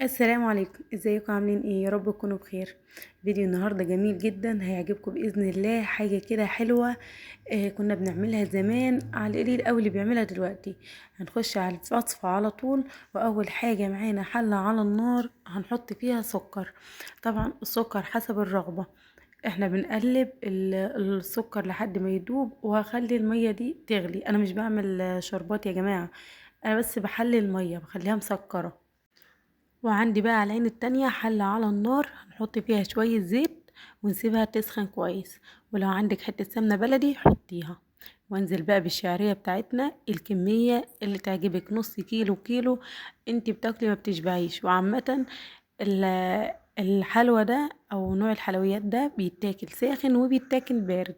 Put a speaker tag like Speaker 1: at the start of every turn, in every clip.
Speaker 1: السلام عليكم، ازيكم عاملين ايه؟ يا رب تكونوا بخير. فيديو النهارده جميل جدا هيعجبكم باذن الله. حاجه كده حلوه. كنا بنعملها زمان على القليل قوي اللي بيعملها دلوقتي. هنخش على الوصفه على طول. واول حاجه معانا حله على النار هنحط فيها سكر. طبعا السكر حسب الرغبه. احنا بنقلب السكر لحد ما يدوب، وهخلي الميه دي تغلي. انا مش بعمل شربات يا جماعه، انا بس بحلي الميه بخليها مسكره. وعندي بقى على العين التانية حلة على النار هنحط فيها شوية زيت ونسيبها تسخن كويس. ولو عندك حتة سمنة بلدي حطيها. وانزل بقى بالشعرية بتاعتنا الكمية اللي تعجبك، نص كيلو كيلو. انتي بتاكلي ما بتشبعيش. وعامة الحلوى ده او نوع الحلويات ده بيتاكل ساخن وبيتاكل بارد.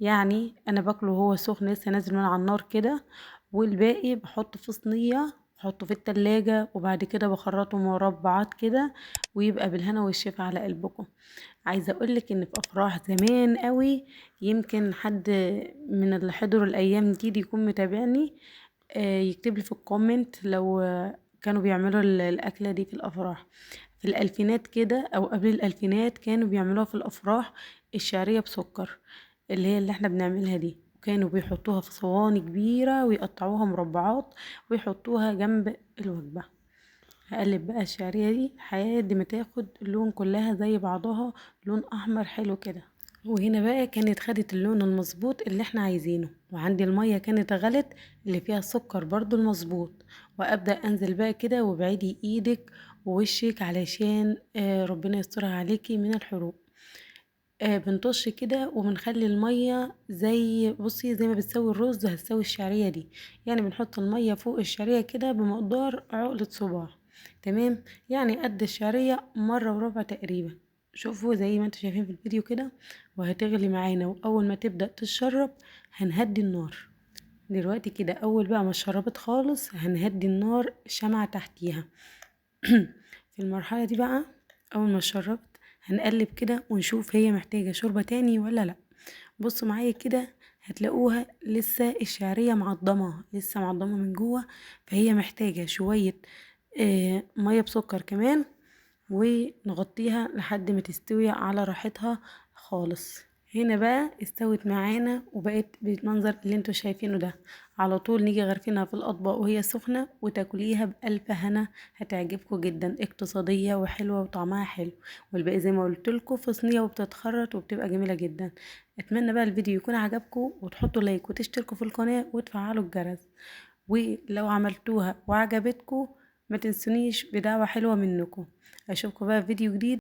Speaker 1: يعني انا باكله هو سخن لسه نازل من على النار كده. والباقي بحطه في صينية، بحطه في التلاجة، وبعد كده بخرطه مربعات كده. ويبقى بالهنا والشفا على قلبكم. عايزة اقولك ان في افراح زمان قوي، يمكن حد من اللي حضروا الايام دي يكون متابعني. يكتب لي في الكومنت لو كانوا بيعملوا الاكلة دي في الافراح. في الألفينات كده أو قبل الألفينات كانوا بيعملوها في الأفراح. الشعرية بسكر، اللي هي اللي احنا بنعملها دي. وكانوا بيحطوها في صواني كبيرة ويقطعوها مربعات ويحطوها جنب الوجبة. هقلب بقى الشعرية دي لحد ما تاخد اللون كلها زي بعضها، لون أحمر حلو كده. وهنا بقى كانت خدت اللون المظبوط اللي احنا عايزينه، وعندي المية كانت غلت اللي فيها السكر برضو المظبوط. وابدأ انزل بقى كده، وابعدي ايدك ووشك علشان ربنا يسترها عليكي من الحروق. بنطش كده وبنخلي المية زي بصي زي ما بتسوي الرز هتسوي الشعرية دي. يعني بنحط المية فوق الشعرية كده بمقدار عقلة صباع. تمام. يعني قد الشعرية مرة وربع تقريبا. شوفوا زي ما انتوا شايفين في الفيديو كده. وهتغلي معانا، واول ما تبدأ تتشرب هنهدي النار. دلوقتي كده اول بقى ما اتشربت خالص هنهدي النار شمعة تحتيها. في المرحلة دي بقى اول ما اتشربت هنقلب كده ونشوف هي محتاجة شوربة تاني ولا لا. بصوا معايا كده، هتلاقوها لسه الشعرية معضمة، لسه معضمة من جوه. فهي محتاجة شوية مية بسكر كمان. ونغطيها لحد ما تستوي على راحتها خالص. هنا بقى استوت معانا وبقت بالمنظر اللي انتوا شايفينه ده. على طول نيجي غرفينها في الاطباق وهي سخنة وتاكليها بألف هنا. هتعجبكم جدا، اقتصادية وحلوة وطعمها حلو. والباقي زي ما قلت لكم في صينية وبتتخرط وبتبقى جميلة جدا. اتمنى بقى الفيديو يكون عجبكم، وتحطوا لايك وتشتركوا في القناة وتفعلوا الجرس. ولو عملتوها وعجبتكم ما تنسونيش بدعوة حلوة منكم. اشوفكم بقى في فيديو جديد.